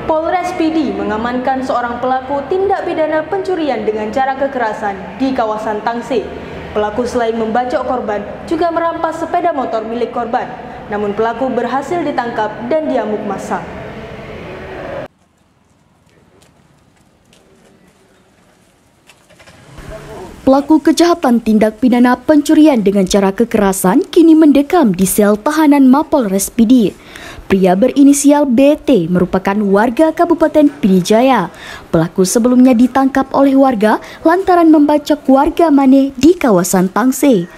Polres Pidi mengamankan seorang pelaku tindak pidana pencurian dengan cara kekerasan di kawasan Tangse. Pelaku selain membacok korban, juga merampas sepeda motor milik korban. Namun pelaku berhasil ditangkap dan diamuk massa. Pelaku kejahatan tindak pidana pencurian dengan cara kekerasan kini mendekam di sel tahanan Mapolres Pidi. Pria berinisial BT merupakan warga Kabupaten Pidijaya. Pelaku sebelumnya ditangkap oleh warga lantaran membacok warga Mane di kawasan Tangse.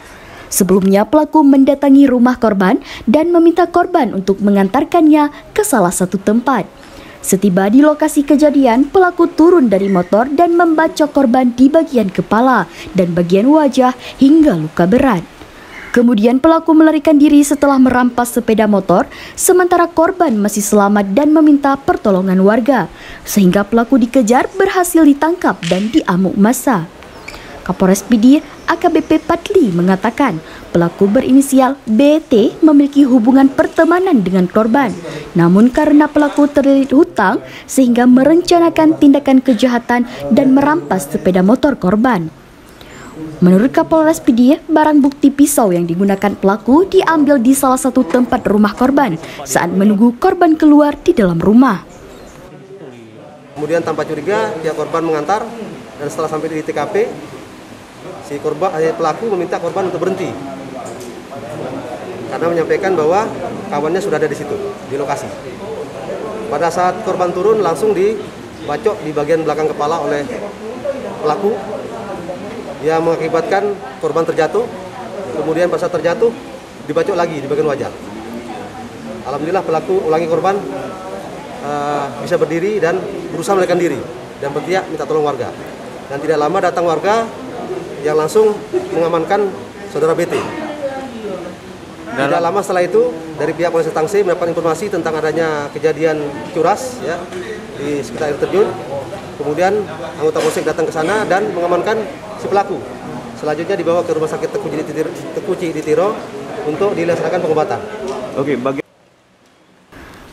Sebelumnya pelaku mendatangi rumah korban dan meminta korban untuk mengantarkannya ke salah satu tempat. Setiba di lokasi kejadian, pelaku turun dari motor dan membacok korban di bagian kepala dan bagian wajah hingga luka berat. Kemudian pelaku melarikan diri setelah merampas sepeda motor, sementara korban masih selamat dan meminta pertolongan warga. Sehingga pelaku dikejar, berhasil ditangkap dan diamuk massa. Kapolres Pidi AKBP Patli mengatakan pelaku berinisial BT memiliki hubungan pertemanan dengan korban. Namun karena pelaku terlilit hutang sehingga merencanakan tindakan kejahatan dan merampas sepeda motor korban. Menurut Kapolres Pidi, barang bukti pisau yang digunakan pelaku diambil di salah satu tempat rumah korban saat menunggu korban keluar di dalam rumah. Kemudian tanpa curiga, pihak korban mengantar dan setelah sampai di TKP, pelaku meminta korban untuk berhenti karena menyampaikan bahwa kawannya sudah ada di situ, di lokasi. Pada saat korban turun langsung dibacok di bagian belakang kepala oleh pelaku yang mengakibatkan korban terjatuh. Kemudian pada saat terjatuh dibacok lagi di bagian wajah. Alhamdulillah pelaku ulangi korban bisa berdiri dan berusaha melarikan diri dan berteriak minta tolong warga. Dan tidak lama datang warga yang langsung mengamankan saudara BT. Tidak lama setelah itu, dari pihak Polres Tangse mendapatkan informasi tentang adanya kejadian curas ya, di sekitar air terjun. Kemudian anggota Polsek datang ke sana dan mengamankan si pelaku. Selanjutnya dibawa ke Rumah Sakit Teku Ciditiro untuk dilaksanakan pengobatan.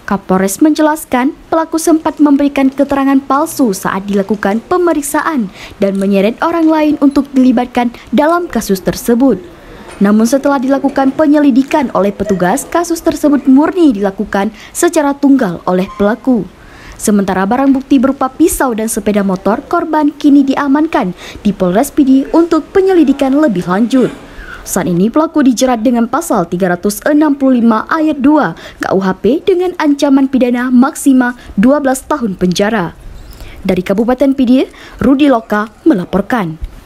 Kapolres menjelaskan pelaku sempat memberikan keterangan palsu saat dilakukan pemeriksaan dan menyeret orang lain untuk dilibatkan dalam kasus tersebut. Namun setelah dilakukan penyelidikan oleh petugas, kasus tersebut murni dilakukan secara tunggal oleh pelaku. Sementara barang bukti berupa pisau dan sepeda motor korban kini diamankan di Polres Pidi untuk penyelidikan lebih lanjut. Saat ini pelaku dijerat dengan pasal 365 ayat 2 KUHP dengan ancaman pidana maksimal 12 tahun penjara. Dari Kabupaten Pidi, Rudi Loka melaporkan.